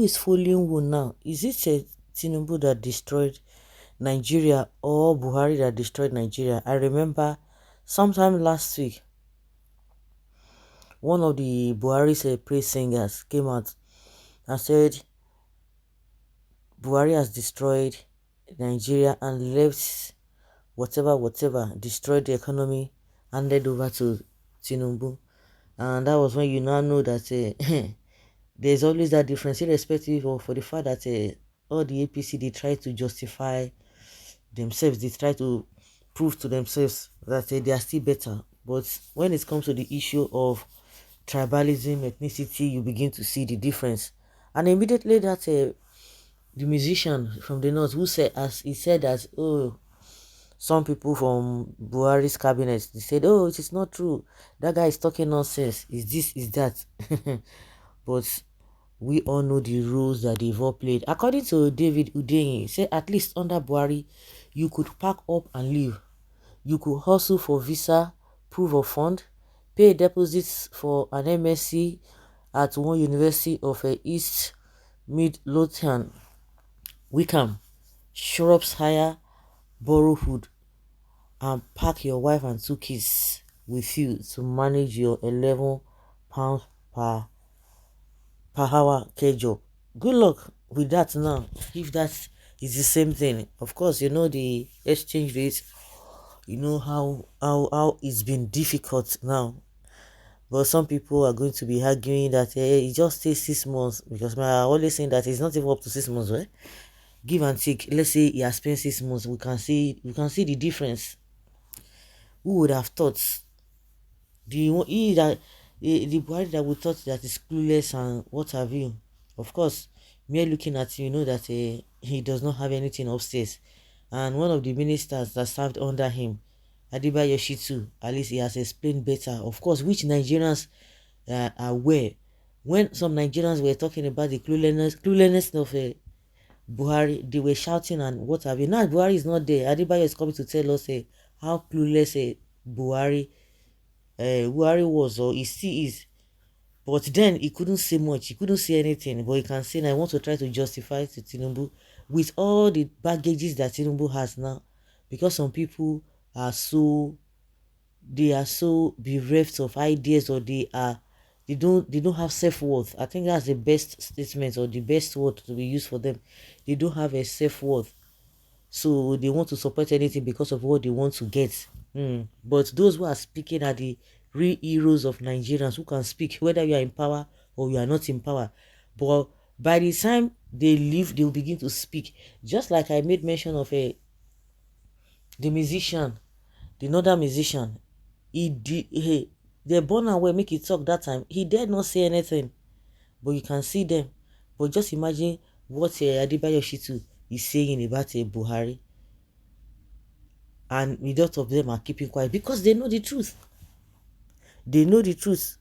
is fooling who now? Is it Tinubu that destroyed Nigeria or Buhari that destroyed Nigeria? I remember sometime last week, one of the Buhari's praise singers came out and said Buhari has destroyed Nigeria and left whatever, destroyed the economy, handed over to Tinubu. And that was when you now know that there's always that difference, irrespective of for the fact that all the APC, they try to justify themselves, they try to prove to themselves that they are still better. But when it comes to the issue of tribalism, ethnicity, you begin to see the difference. And immediately that the musician from the north who said, as he said that, oh, some people from Buhari's cabinet, they said, oh, it is not true, that guy is talking nonsense, is this, is that. But we all know the roles that they've all played. According to David Udengi, he said at least under Buhari, you could pack up and leave. You could hustle for visa, proof of fund, pay deposits for an MSc at one university of East Midlothian, Wickham, Shropshire, Boroughwood, and pack your wife and 2 kids with you to manage your £11 per hour care job. Good luck with that now, if that is the same thing. Of course, you know the exchange rate, you know how it's been difficult now. But some people are going to be arguing that it just takes 6 months, because I always saying that it's not even up to 6 months, right? Give and take. Let's say he has spent 6 months, we can see the difference. Who would have thought the Buhari that we thought that is clueless and what have you? Of course, mere looking at him, you know that he does not have anything upstairs. And one of the ministers that served under him, Adebayo Shitu, at least he has explained better. Of course, which Nigerians are aware. When some Nigerians were talking about the cluelessness of Buhari, they were shouting and what have you. Now Buhari is not there. Adebayo is coming to tell us how clueless Buhari was, or he still is. But then he couldn't say much, he couldn't say anything. But he can say, I want to try to justify to Tinubu with all the baggages that Tinubu has now, because some people are so bereft of ideas, or they don't have self-worth. I think that's the best statement, or the best word to be used for them. They don't have a self-worth, so they want to support anything because of what they want to get. But those who are speaking are the real heroes of Nigerians, who can speak whether you are in power or you are not in power. But by the time they leave, they will begin to speak. Just like I made mention of the musician, the northern musician. They're born away, make it talk that time. He dared not say anything, but you can see them. But just imagine what Adebayo Shitu is saying about Buhari. And a lot of them are keeping quiet because they know the truth. They know the truth.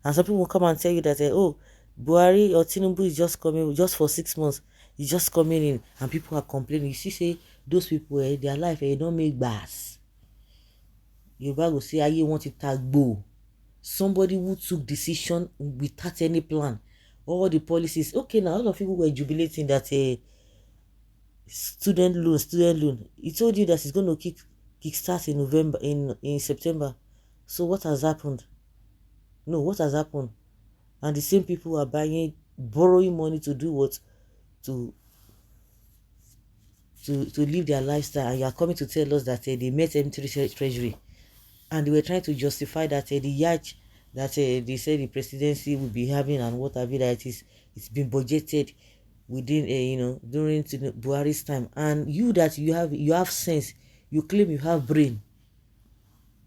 And some people will come and tell you that, oh, Buhari or Tinubu is just coming just for 6 months. He's just coming in, and people are complaining. You see, say those people, their life, don't make bass. Yoruba will say, I want it to go. Somebody who took decision without any plan. All the policies. Okay, now all of people were jubilating that student loan. He told you that he's going to kickstart in November, in September. So what has happened? No, what has happened? And the same people are borrowing money to do what? To live their lifestyle, and you are coming to tell us that they met M3 Treasury, and they were trying to justify that the yacht that they said the presidency will be having and what have you, that it's been budgeted within during Buhari's time. And you have sense, you claim you have brain,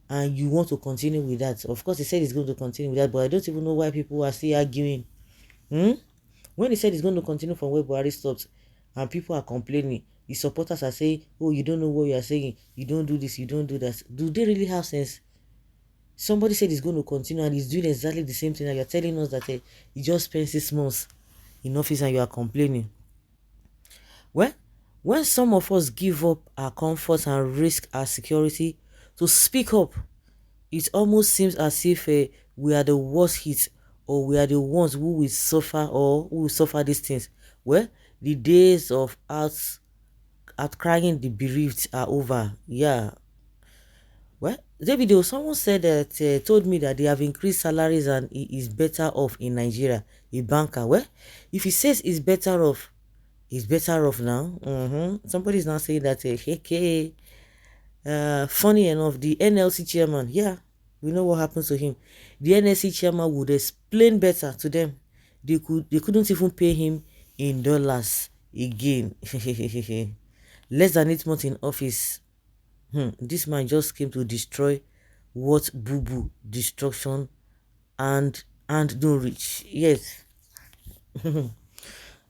and you want to continue with that. Of course, he said he's going to continue with that, but I don't even know why people are still arguing. When he said he's going to continue from where Buhari stopped, and people are complaining, the supporters are saying, oh, you don't know what you are saying, you don't do this, you don't do that. Do they really have sense? Somebody said he's going to continue, and he's doing exactly the same thing, and you're telling us that he just spent 6 months in office and you are complaining. Well, when some of us give up our comfort and risk our security to speak up, it almost seems as if we are the worst hit or we are the ones who will suffer or who will suffer these things? Well, the days of outcrying the bereaved are over. Yeah. Well, David, someone said that told me that they have increased salaries and he is better off in Nigeria. A banker. Well, if he says he's better off now. Somebody is now saying that hey, funny enough, the NLC chairman, yeah, we know what happens to him. The NLC chairman would explain better to them. They couldn't even pay him in dollars again. Less than 8 months in office. This man just came to destroy what boo boo destruction and no reach. Yes.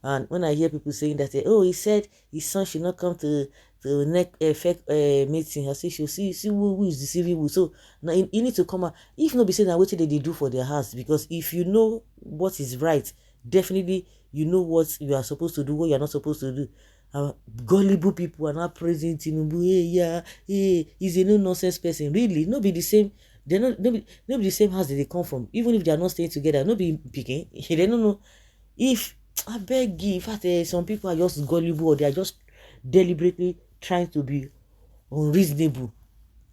And when I hear people saying that, oh, he said his son should not come to neck effect meeting, I say, see who is deceiving who. So now you need to come out. If not be saying that what they do for their house, because if you know what is right, definitely you know what you are supposed to do, what you are not supposed to do. Gullible people are not praising Tinubu. Hey, yeah, hey, he's a no nonsense person. Really, not be the same. They're not be the same house that they come from. Even if they are not staying together, not be picking. They don't know if I beg you. In fact, some people are just gullible or they are just deliberately trying to be unreasonable,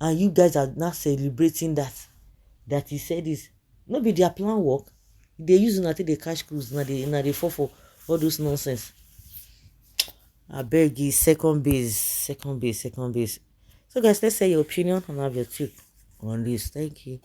and you guys are now celebrating that he said this. Not be their plan work. They use until they cash cruise. Now they fall for all those nonsense. I beg you, second base. So guys, let's say your opinion and have your take on this. Thank you.